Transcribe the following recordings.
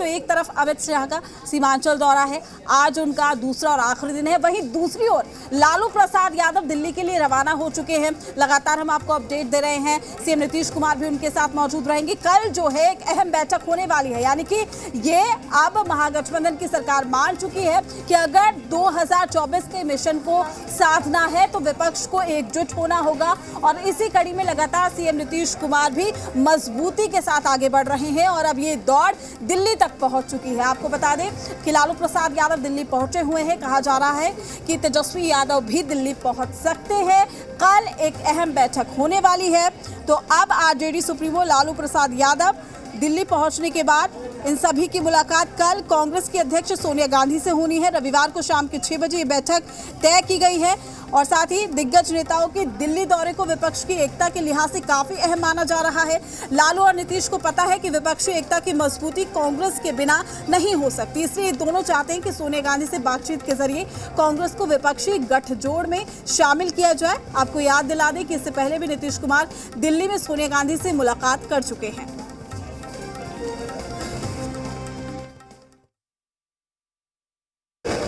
तो एक तरफ अमित शाह का सीमांचल दौरा है, आज उनका दूसरा और आखिरी दिन है। वहीं दूसरी ओर लालू प्रसाद यादव दिल्ली के लिए रवाना हो चुके हैं। लगातार हम आपको अपडेट दे रहे हैं, सीएम नीतीश कुमार भी उनके साथ मौजूद रहेंगे। कल जो है एक अहम बैठक होने वाली है, यानी कि ये अब महागठबंधन की सरकार मान चुकी है कि अगर 2024 के मिशन को साधना है तो विपक्ष को एकजुट होना होगा। और इसी कड़ी में लगातार सीएम नीतीश कुमार भी मजबूती के साथ आगे बढ़ रहे हैं और अब ये दौड़ दिल्ली तक पहुंच चुकी है। आपको बता दें कि लालू प्रसाद यादव दिल्ली पहुंचे हुए हैं। कहा जा रहा है कि तेजस्वी यादव भी दिल्ली पहुंच सकते हैं। कल एक अहम बैठक होने वाली है। तो अब आरजेडी सुप्रीमो लालू प्रसाद यादव दिल्ली पहुंचने के बाद इन सभी की मुलाकात कल कांग्रेस की अध्यक्ष सोनिया गांधी से होनी है। रविवार को शाम के 6 बजे ये बैठक तय की गई है और साथ ही दिग्गज नेताओं के दिल्ली दौरे को विपक्ष की एकता के लिहाज से काफी अहम माना जा रहा है। लालू और नीतीश को पता है कि विपक्षी एकता की मजबूती कांग्रेस के बिना नहीं हो सकती, इसलिए दोनों चाहते हैं कि सोनिया गांधी से बातचीत के जरिए कांग्रेस को विपक्षी गठजोड़ में शामिल किया जाए। आपको याद दिला दें कि इससे पहले भी नीतीश कुमार दिल्ली में सोनिया गांधी से मुलाकात कर चुके हैं।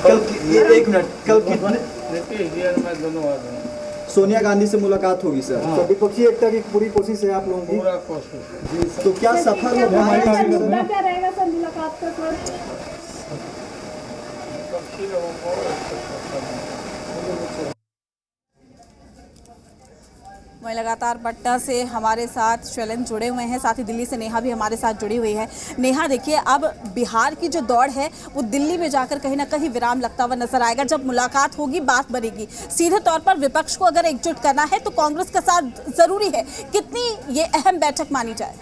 कल एक मिनट, कल सोनिया गांधी से मुलाकात होगी सर। तो विपक्षी एकता की पूरी कोशिश है आप लोगों की? पूरा कोशिश। तो क्या सफल हो पाएगा? क्या रहेगा सर मुलाकात का सर? वहीं लगातार पटना से हमारे साथ शैलेंद्र जुड़े हुए हैं, साथ ही दिल्ली से नेहा भी हमारे साथ जुड़ी हुई है। नेहा, देखिए अब बिहार की जो दौड़ है वो दिल्ली में जाकर कहीं ना कहीं विराम लगता हुआ नजर आएगा। जब मुलाकात होगी, बात बनेगी, सीधे तौर पर विपक्ष को अगर एकजुट करना है तो कांग्रेस का साथ जरूरी है। कितनी ये अहम बैठक मानी जाए?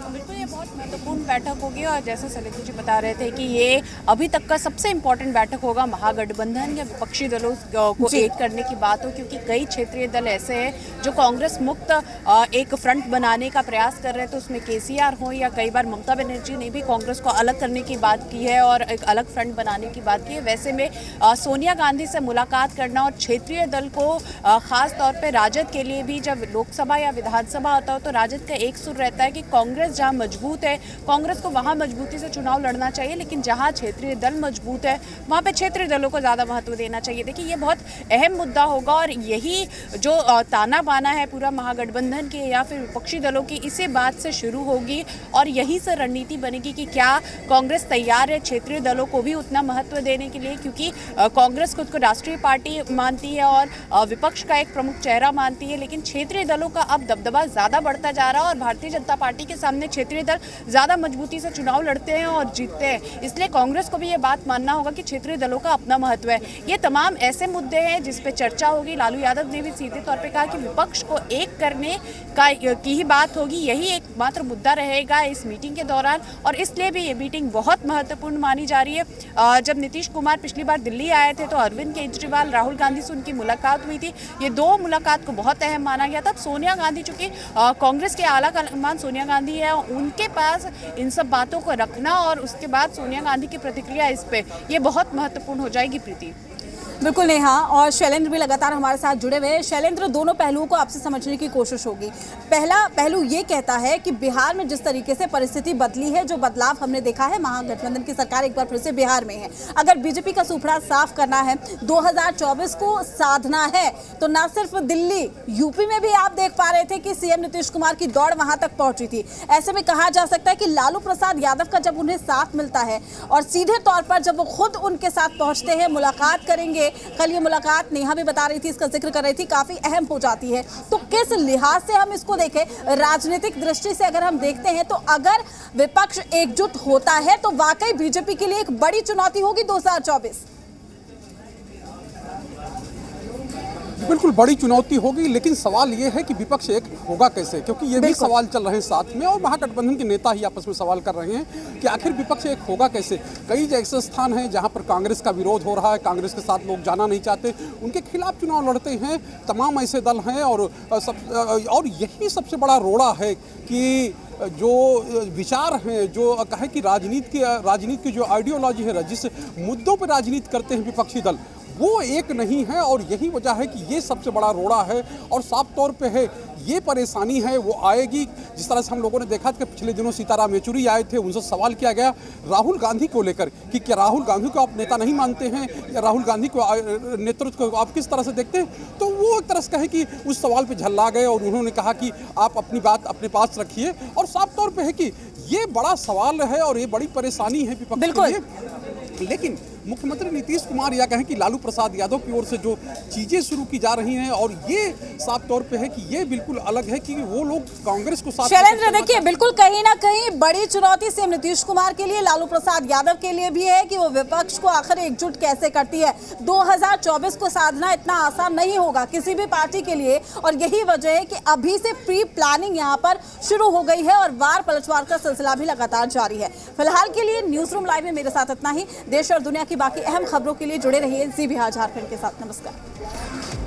बिल्कुल, ये बहुत महत्वपूर्ण बैठक होगी और जैसा शैलेंद्र जी बता रहे थे कि ये अभी तक का सबसे इम्पोर्टेंट बैठक होगा। महागठबंधन या विपक्षी दलों को एक करने की बात हो, क्योंकि कई क्षेत्रीय दल ऐसे हैं जो कांग्रेस मुक्त एक फ्रंट बनाने का प्रयास कर रहे थे। उसमें केसीआर हो या कई बार ममता बनर्जी ने भी कांग्रेस को अलग करने की बात की है और एक अलग फ्रंट बनाने की बात की है। वैसे में सोनिया गांधी से मुलाकात करना और क्षेत्रीय दल को खास तौर पर राजद के लिए भी, जब लोकसभा या विधानसभा आता हो तो राजद का एक सुर रहता है कि कांग्रेस जहां मजबूत है, कांग्रेस को वहां मजबूती से चुनाव लड़ना चाहिए, लेकिन जहां क्षेत्रीय दल मजबूत है वहां पे क्षेत्रीय दलों को ज़्यादा महत्व देना चाहिए। देखिए, ये बहुत अहम मुद्दा होगा और यही जो ताना बाना है पूरा महागठबंधन के या फिर विपक्षी दलों की, इसी बात से शुरू होगी और यही से रणनीति बनेगी कि क्या कांग्रेस तैयार है क्षेत्रीय दलों को भी उतना महत्व देने के लिए, क्योंकि कांग्रेस खुद को राष्ट्रीय पार्टी मानती है और विपक्ष का एक प्रमुख चेहरा मानती है, लेकिन क्षेत्रीय दलों का अब दबदबा ज़्यादा बढ़ता जा रहा है और भारतीय जनता पार्टी के सामने क्षेत्रीय दल ज़्यादा मजबूती से चुनाव लड़ते हैं और जीतते हैं। इसलिए कांग्रेस को भी ये बात मानना होगा कि क्षेत्रीय दलों का अपना महत्व है। ये तमाम ऐसे मुद्दे हैं जिस पे चर्चा होगी। लालू यादव ने भी सीधे तौर पे कहा कि विपक्ष को एक करने की ही बात होगी, यही एकमात्र मुद्दा रहेगा इस मीटिंग के दौरान और इसलिए भी ये मीटिंग बहुत महत्वपूर्ण मानी जा रही है। जब नीतीश कुमार पिछली बार दिल्ली आए थे तो अरविंद केजरीवाल, राहुल गांधी से उनकी मुलाकात हुई थी। ये दो मुलाकात को बहुत अहम माना गया था। सोनिया गांधी, चूंकि कांग्रेस के आला कमान सोनिया गांधी है, उनके पास इन सब बातों को रखना और उसके बाद सोनिया गांधी की प्रतिक्रिया इस पे ये बहुत महत्वपूर्ण हो जाएगी। प्रीति, बिल्कुल नेहा, और शैलेंद्र भी लगातार हमारे साथ जुड़े हुए हैं। शैलेंद्र, दोनों पहलुओं को आपसे समझने की कोशिश होगी। पहला पहलू ये कहता है कि बिहार में जिस तरीके से परिस्थिति बदली है, जो बदलाव हमने देखा है, महागठबंधन की सरकार एक बार फिर से बिहार में है। अगर बीजेपी का सुपड़ा साफ करना है, 2024 को साधना है, तो ना सिर्फ दिल्ली, यूपी में भी आप देख पा रहे थे कि सीएम नीतीश कुमार की दौड़ वहां तक पहुंची थी। ऐसे में कहा जा सकता है कि लालू प्रसाद यादव का जब उन्हें साथ मिलता है और सीधे तौर पर जब वो खुद उनके साथ पहुंचते हैं, मुलाकात करेंगे, कल ये मुलाकात नेहा भी बता रही थी, इसका जिक्र कर रही थी, काफी अहम हो जाती है। तो किस लिहाज से हम इसको देखें, राजनीतिक दृष्टि से अगर हम देखते हैं, तो अगर विपक्ष एकजुट होता है तो वाकई बीजेपी के लिए एक बड़ी चुनौती होगी 2024। बिल्कुल बड़ी चुनौती होगी, लेकिन सवाल ये है कि विपक्ष एक होगा कैसे, क्योंकि ये भी सवाल चल रहे हैं साथ में और महागठबंधन के नेता ही आपस में सवाल कर रहे हैं कि आखिर विपक्ष एक होगा कैसे। कई ऐसे स्थान हैं जहां पर कांग्रेस का विरोध हो रहा है, कांग्रेस के साथ लोग जाना नहीं चाहते, उनके खिलाफ चुनाव लड़ते हैं, तमाम ऐसे दल हैं और यही सबसे बड़ा रोड़ा है कि जो विचार हैं, जो कहे कि राजनीति की जो आइडियोलॉजी है, जिस मुद्दों पर राजनीति करते हैं विपक्षी दल, वो एक नहीं है और यही वजह है कि ये सबसे बड़ा रोड़ा है और साफ तौर पे है ये परेशानी है वो आएगी। जिस तरह से हम लोगों ने देखा कि पिछले दिनों सीताराम येचुरी आए थे, उनसे सवाल किया गया राहुल गांधी को लेकर कि क्या राहुल गांधी को आप नेता नहीं मानते हैं या राहुल गांधी को नेतृत्व को आप किस तरह से देखते हैं, तो वो एक तरह से कहे कि उस सवाल पे झल्ला गए और उन्होंने कहा कि आप अपनी बात अपने पास रखिए। और साफ तौर पे है कि ये बड़ा सवाल है और ये बड़ी परेशानी है विपक्ष के लिए। लेकिन मुख्यमंत्री नीतीश कुमार यह कहें कि लालू प्रसाद यादव की ओर से जो चीजें शुरू की जा रही हैं और ये साफ तौर पे है कि ये बिल्कुल अलग है कि वो लोग कांग्रेस को साथ शैलेंद्र देखिए, बिल्कुल कहीं ना कहीं बड़ी चुनौती सीएम नीतीश कुमार के लिए, लालू प्रसाद यादव के लिए भी है कि वो विपक्ष को आखिर एकजुट कैसे करती है। 2024 को साधना इतना आसान नहीं होगा किसी भी पार्टी के लिए और यही वजह है कि अभी से प्री प्लानिंग यहाँ पर शुरू हो गई है और वार पलटवार का सिलसिला भी लगातार जारी है। फिलहाल के लिए न्यूज रूम लाइव में मेरे साथ इतना ही। देश और दुनिया की बाकी अहम खबरों के लिए जुड़े रहिए जी बिहार झारखंड के साथ। नमस्कार।